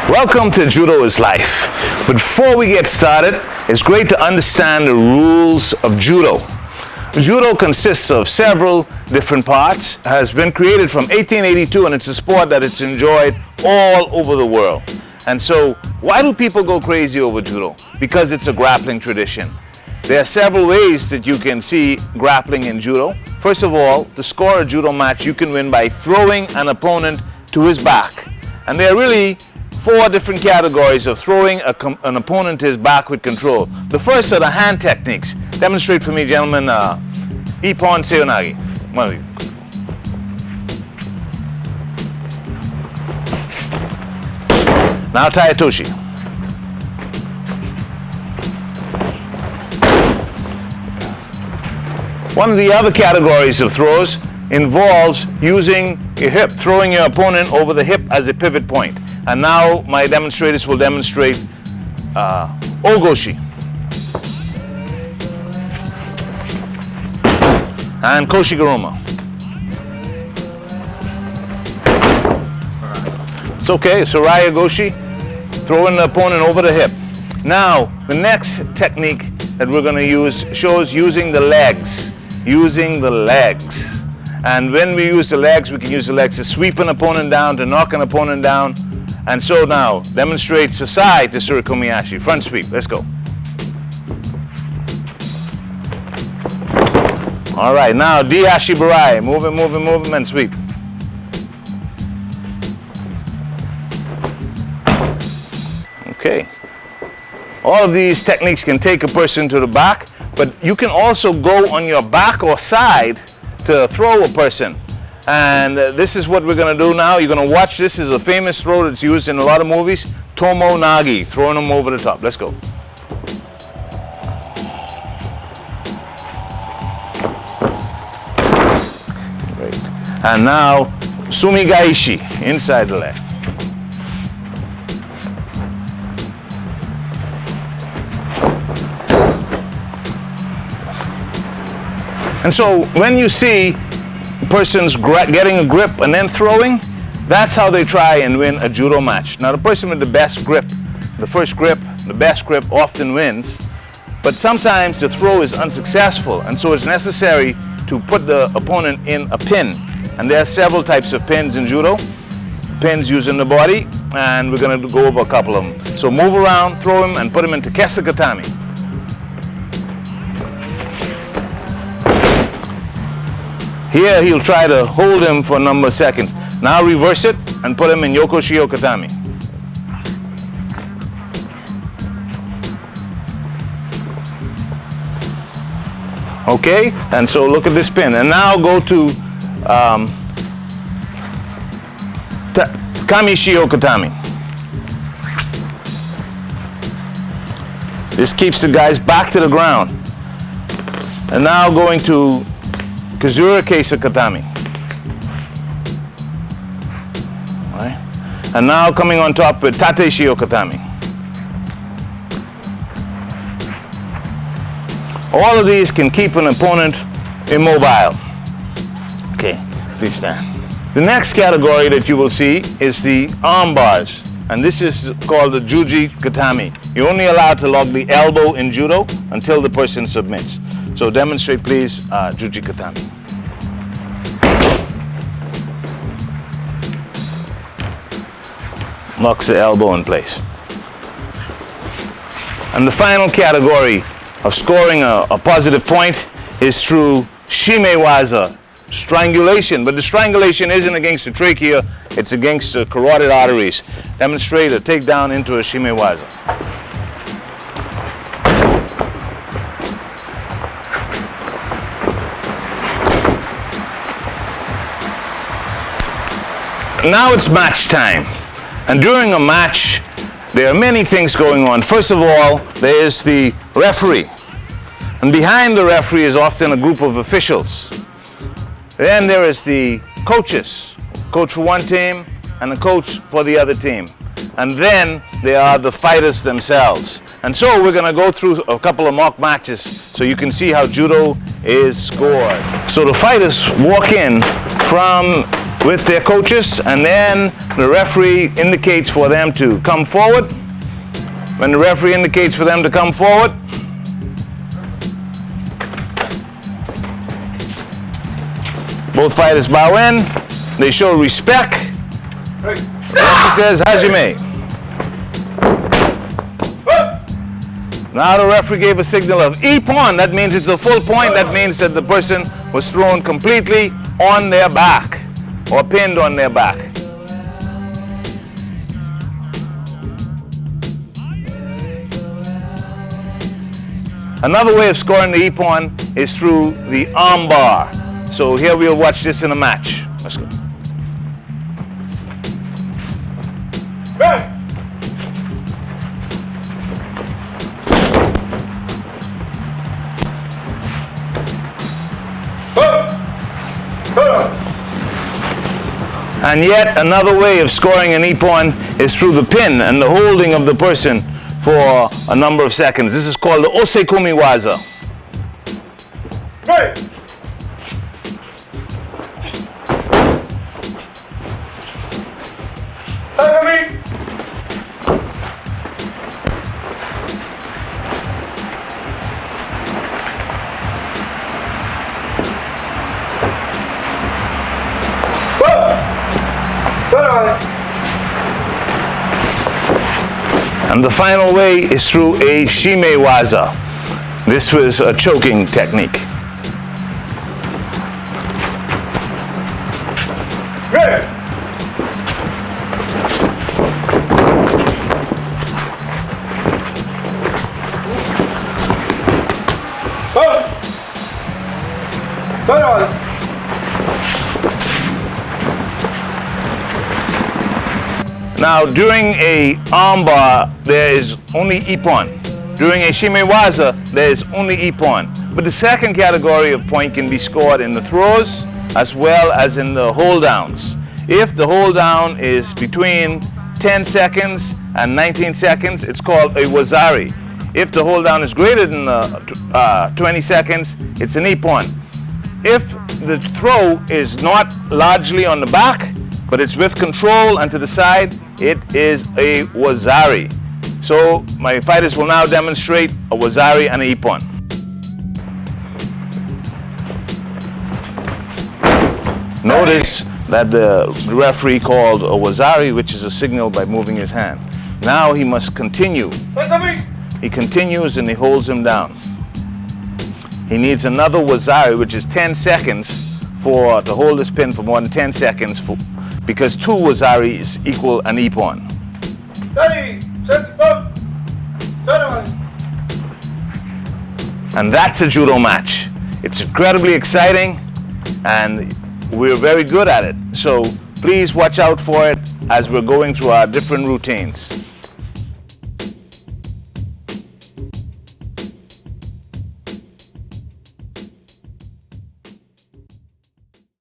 Welcome to Judo is Life. But before we get started, it's great to understand the rules of Judo. Judo consists of several different parts, has been created from 1882, and it's a sport that it's enjoyed all over the world. And so, why do people go crazy over Judo? Because it's a grappling tradition. There are several ways that you can see grappling in Judo. First of all, to score a Judo match, you can win by throwing an opponent to his back. And there are really four different categories of throwing an opponent to his back with control. The first are the hand techniques. Demonstrate for me, gentlemen, Ippon Seonagi. One of you. Now Taetoshi. One of the other categories of throws involves using your hip, throwing your opponent over the hip as a pivot point. And now my demonstrators will demonstrate Ogoshi and Koshiguruma. It's okay, Soraya Goshi, throwing the opponent over the hip. Now, the next technique that we're going to use shows using the legs. Using the legs. And when we use the legs, we can use the legs to sweep an opponent down, to knock an opponent down. And so now, demonstrate Sasai to Surikomiyashi. Front sweep, let's go. All right, now Diashi Barai. Move him, and sweep. Okay. All of these techniques can take a person to the back, but you can also go on your back or side to throw a person. And this is what we're going to do now. You're going to watch this. This is a famous throw that's used in a lot of movies. Tomo Nagi, throwing them over the top. Let's go. Great. And now, Sumigaishi, inside the leg. And so when you see persons getting a grip and then throwing, that's how they try and win a Judo match. Now the person with the best grip, the first grip, the best grip often wins, but sometimes the throw is unsuccessful, and so it's necessary to put the opponent in a pin. And there are several types of pins in Judo. Pins used in the body, and we're going to go over a couple of them. So move around, throw him, and put him into Kesakatami. Here he'll try to hold him for a number of seconds. Now reverse it and put him in Yokoshi Okatami. Okay, and so look at this pin. And now go to Kamishi Okatami. This keeps the guys back to the ground. And now going to Kazura Keisa Katami. Right. And now coming on top with Tate Shio Katami. All of these can keep an opponent immobile. Okay, please stand. The next category that you will see is the arm bars. And this is called the Juji Katami. You're only allowed to lock the elbow in Judo until the person submits. So demonstrate, please, Juji Katami. Locks the elbow in place. And the final category of scoring a positive point is through shimewaza, strangulation. But the strangulation isn't against the trachea, it's against the carotid arteries. Demonstrate a takedown into a shimewaza. Now it's match time. And during a match, there are many things going on. First of all, there is the referee. And behind the referee is often a group of officials. Then there is the coaches, coach for one team and a coach for the other team. And then there are the fighters themselves. And so we're going to go through a couple of mock matches so you can see how Judo is scored. So the fighters walk in from with their coaches, and then the referee indicates for them to come forward. When the referee indicates for them to come forward, both fighters bow in, they show respect. The referee says, Hajime. Now the referee gave a signal of ippon. That means it's a full point. That means that the person was thrown completely on their back or pinned on their back. Another way of scoring the ippon is through the arm bar. So here we'll watch this in a match. Let's go. And yet another way of scoring an ippon is through the pin and the holding of the person for a number of seconds. This is called the osekumi waza. Hey! Sakami! And the final way is through a shime waza. This was a choking technique. Hey! Now, during a armbar, there is only ippon. During a shimewaza, there is only ippon. But the second category of point can be scored in the throws as well as in the hold downs. If the hold down is between 10 seconds and 19 seconds, it's called a wazari. If the hold down is greater than 20 seconds, it's an ippon. If the throw is not largely on the back, but it's with control and to the side, it is a wazari. So my fighters will now demonstrate a wazari and an ippon. Notice that the referee called a wazari, which is a signal by moving his hand. Now he must continue. He continues and he holds him down. He needs another wazari, which is 10 seconds to hold this pin for more than 10 seconds because 2 wazaris equal an ippon. And that's a judo match. It's incredibly exciting and we're very good at it. So please watch out for it as we're going through our different routines.